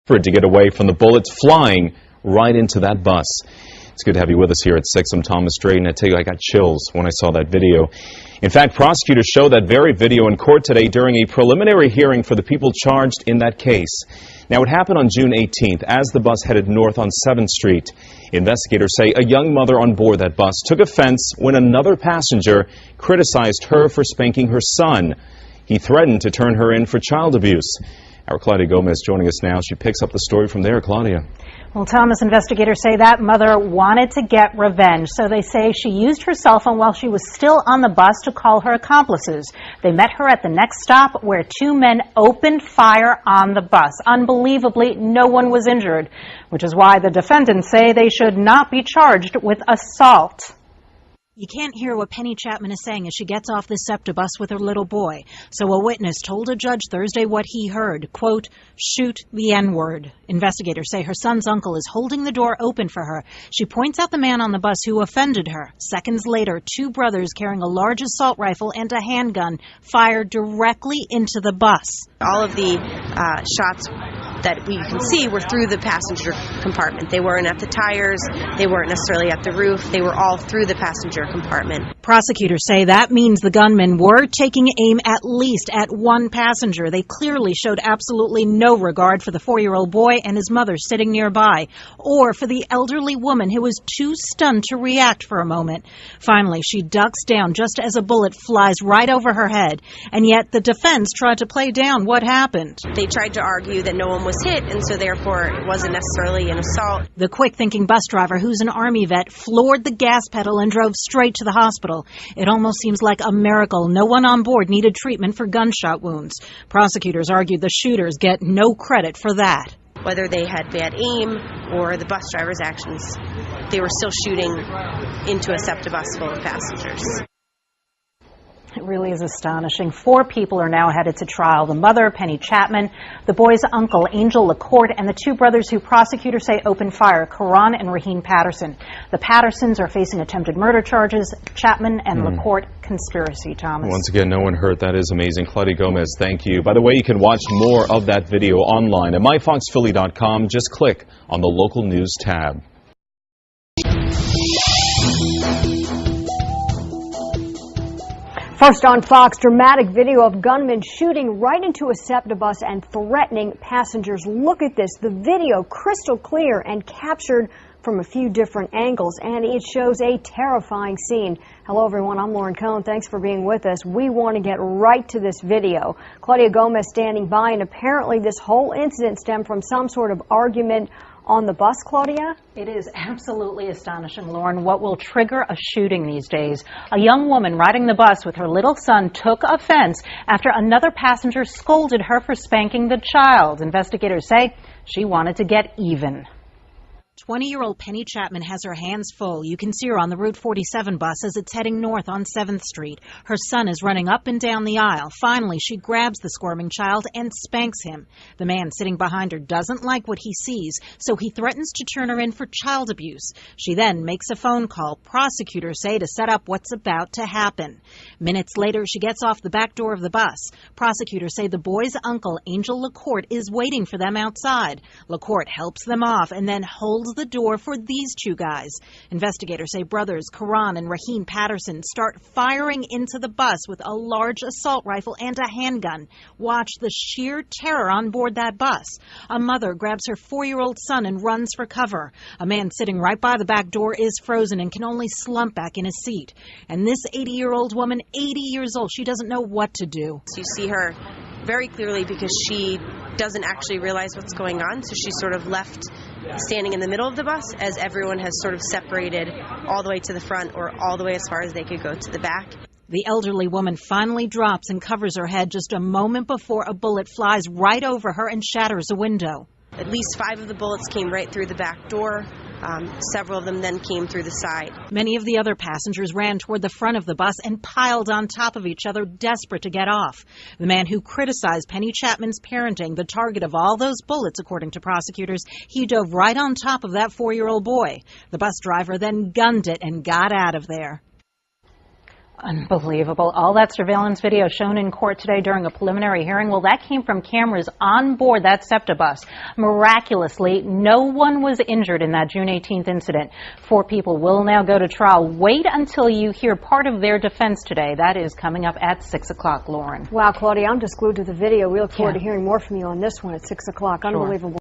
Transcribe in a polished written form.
To get away from the bullets flying right into that bus. It's good to have you with us here at 6. I'm Thomas Drayton. I tell you, I got chills when I saw that video. In fact, prosecutors showed that very video in court today during a preliminary hearing for the people charged in that case. Now, it happened on June 18th as the bus headed north on 7th Street. Investigators say a young mother on board that bus took offense when another passenger criticized her for spanking her son. He threatened to turn her in for child abuse. Our Claudia Gomez joining us now. She picks up the story from there. Claudia. Well, Thomas, investigators say that mother wanted to get revenge. So they say she used her cell phone while she was still on the bus to call her accomplices. They met her at the next stop where two men opened fire on the bus. Unbelievably, no one was injured, which is why the defendants say they should not be charged with assault. You can't hear what Penny Chapman is saying as she gets off the Septa bus with her little boy. So a witness told a judge Thursday what he heard, quote, shoot the N-word. Investigators say her son's uncle is holding the door open for her. She points out the man on the bus who offended her. Seconds later, two brothers carrying a large assault rifle and a handgun fired directly into the bus. All of the shots that we can see were through the passenger compartment. They weren't at the tires. They weren't necessarily at the roof. They were all through the passenger compartment. Prosecutors say that means the gunmen were taking aim at least at one passenger. They clearly showed absolutely no regard for the 4-year-old boy and his mother sitting nearby, or for the elderly woman who was too stunned to react for a moment. Finally, she ducks down just as a bullet flies right over her head, and yet the defense tried to play down what happened. They tried to argue that no one was hit, and so therefore it wasn't necessarily an assault. The quick-thinking bus driver, who's an Army vet, floored the gas pedal and drove straight to the hospital. It almost seems like a miracle. No one on board needed treatment for gunshot wounds. Prosecutors argued the shooters get no credit for that. Whether they had bad aim or the bus driver's actions, they were still shooting into a Septa bus full of passengers. It really is astonishing. 4 people are now headed to trial. The mother, Penny Chapman, the boy's uncle, Angel LaCourte, and the 2 brothers who prosecutors say opened fire, Karan and Raheen Patterson. The Pattersons are facing attempted murder charges. Chapman and LaCourte, conspiracy, Thomas. Once again, no one hurt. That is amazing. Claudia Gomez, thank you. By the way, you can watch more of that video online at myfoxphilly.com. Just click on the local news tab. First on Fox, dramatic video of gunmen shooting right into a Septa bus and threatening passengers. Look at this. The video crystal clear and captured from a few different angles, and it shows a terrifying scene. Hello, everyone. I'm Lauren Cohn. Thanks for being with us. We want to get right to this video. Claudia Gomez standing by, and apparently this whole incident stemmed from some sort of argument on the bus, Claudia? It is absolutely astonishing, Lauren, what will trigger a shooting these days. A young woman riding the bus with her little son took offense after another passenger scolded her for spanking the child. Investigators say she wanted to get even. 20-year-old Penny Chapman has her hands full. You can see her on the Route 47 bus as it's heading north on 7th Street. Her son is running up and down the aisle. Finally, she grabs the squirming child and spanks him. The man sitting behind her doesn't like what he sees, so he threatens to turn her in for child abuse. She then makes a phone call, prosecutors say, to set up what's about to happen. Minutes later, she gets off the back door of the bus. Prosecutors say the boy's uncle, Angel LaCourte, is waiting for them outside. LaCourte helps them off and then holds the door for these 2 guys. Investigators say brothers Karan and Raheen Patterson start firing into the bus with a large assault rifle and a handgun. Watch the sheer terror on board that bus. A mother grabs her 4-year-old son and runs for cover. A man sitting right by the back door is frozen and can only slump back in his seat. And this 80-year-old woman, 80 years old, she doesn't know what to do. So you see her very clearly because she doesn't actually realize what's going on, so she's sort of left standing in the middle of the bus as everyone has sort of separated all the way to the front or all the way as far as they could go to the back. The elderly woman finally drops and covers her head just a moment before a bullet flies right over her and shatters a window. At least 5 of the bullets came right through the back door. Several of them then came through the side. Many of the other passengers ran toward the front of the bus and piled on top of each other, desperate to get off. The man who criticized Penny Chapman's parenting, the target of all those bullets, according to prosecutors, he dove right on top of that 4-year-old boy. The bus driver then gunned it and got out of there. Unbelievable. All that surveillance video shown in court today during a preliminary hearing, well, that came from cameras on board that SEPTA bus. Miraculously, no one was injured in that June 18th incident. 4 people will now go to trial. Wait until you hear part of their defense today. That is coming up at 6 o'clock, Lauren. Wow, Claudia, I'm just glued to the video. We look forward to hearing more from you on this one at 6 o'clock. Unbelievable.